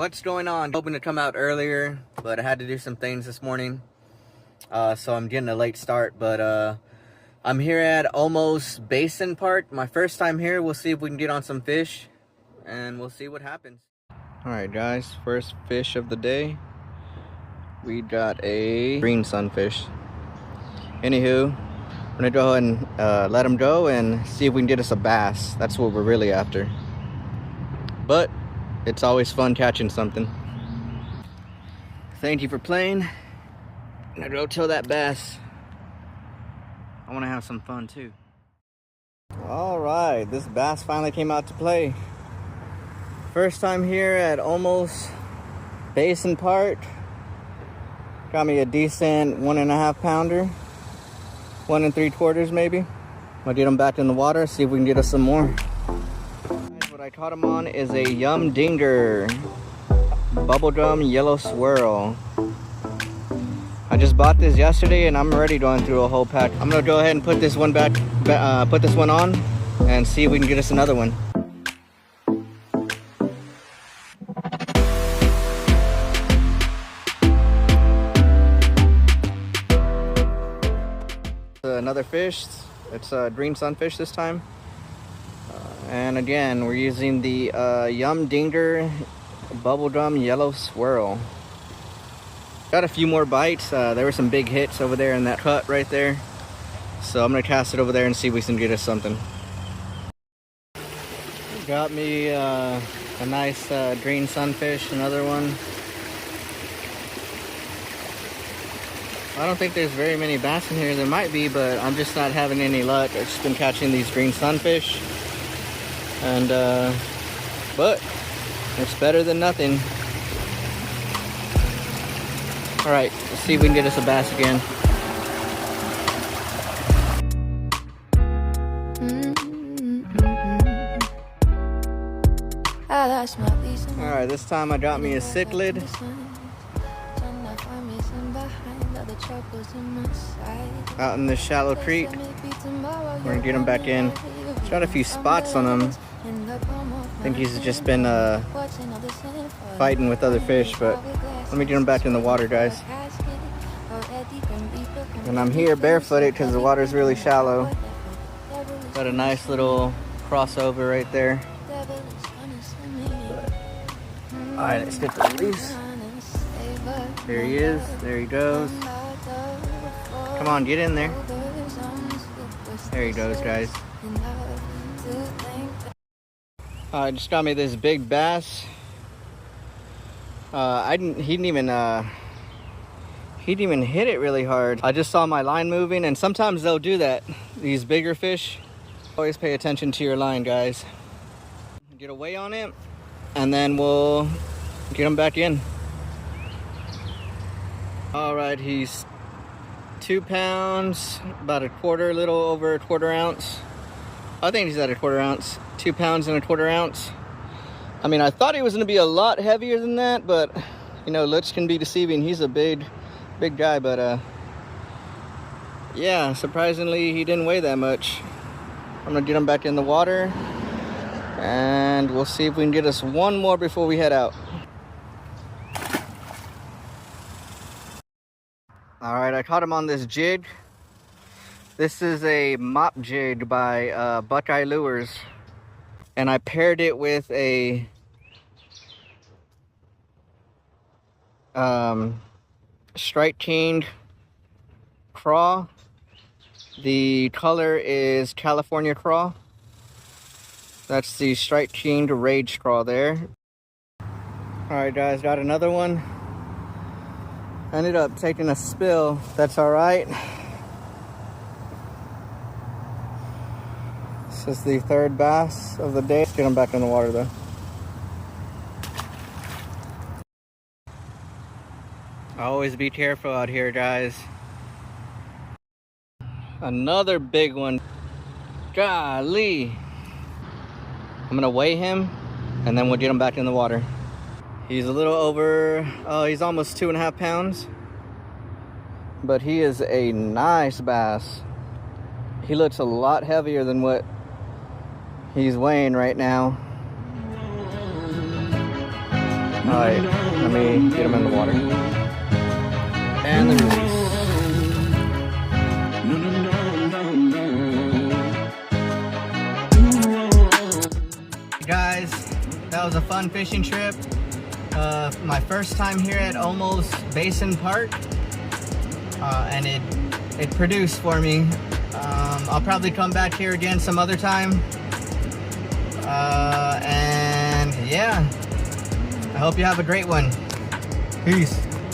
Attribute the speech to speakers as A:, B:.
A: What's going on? Hoping to come out earlier, but I had to do some things this morning, so I'm getting a late start. But I'm here at Olmos Basin Park. My first time here. We'll see if we can get on some fish, and we'll see what happens. All right, guys. First fish of the day. We got a green sunfish. Anywho, I'm gonna go ahead and let him go and see if we can get us a bass. That's what we're really after. But it's always fun catching something. Thank you for playing. I'm gonna go tell that bass I want to have some fun too. All right, this bass finally came out to play. First time here at Olmos Basin Park. Got me a decent 1.5 pounder, 1 3/4 maybe. I'll get him back in the water, see if we can get us some more. What I caught him on is a Yum Dinger bubblegum yellow swirl. I just bought this yesterday and I'm already going through a whole pack. I'm gonna go ahead and put this one back, put this one on and see if we can get us another one. Another fish. It's a green sunfish this time. And again, we're using the Yum Dinger bubblegum yellow swirl. Got a few more bites. There were some big hits over there in that cut right there. So I'm gonna cast it over there and see if we can get us something. Got me a nice green sunfish, another one. I don't think there's very many bass in here. There might be, but I'm just not having any luck. I've just been catching these green sunfish. And, but it's better than nothing. All right, let's see if we can get us a bass again. All right, this time I got me a cichlid. Out in this shallow creek. We're gonna get him back in. He's got a few spots on him. I think he's just been fighting with other fish, but let me get him back in the water, guys. And I'm here barefooted because the water's really shallow. Got a nice little crossover right there. All right, let's get the release. There he is. There he goes. Come on, get in there. There he goes, guys. I just got me this big bass. He didn't even hit it really hard. I just saw my line moving, and sometimes they'll do that. These bigger fish. Always pay attention to your line, guys. Get away on it, and then we'll get him back in. All right, he's 2 pounds, about a little over a 1/4 ounce. I think he's at a 1/4 ounce, 2 pounds and a 1/4 ounce. I mean, I thought he was gonna be a lot heavier than that, but you know, looks can be deceiving. He's a big guy, but yeah, surprisingly, he didn't weigh that much. I'm gonna get him back in the water, and we'll see if we can get us one more before we head out. All right, I caught him on this jig. This is a mop jig by Buckeye Lures, and I paired it with a striped king craw. The color is California craw. That's the striped king rage craw there. All right, guys, got another one. Ended up taking a spill. That's all right. This is the third bass of the day. Let's get him back in the water though. Always be careful out here, guys. Another big one. Golly. I'm gonna weigh him and then we'll get him back in the water. He's a little over, he's almost 2.5 pounds. But he is a nice bass. He looks a lot heavier than what he's weighing right now. Alright, let me get them in the water. And the release. Guys, that was a fun fishing trip. My first time here at Olmos Basin Park. And it produced for me. I'll probably come back here again some other time. And yeah, I hope you have a great one. Peace.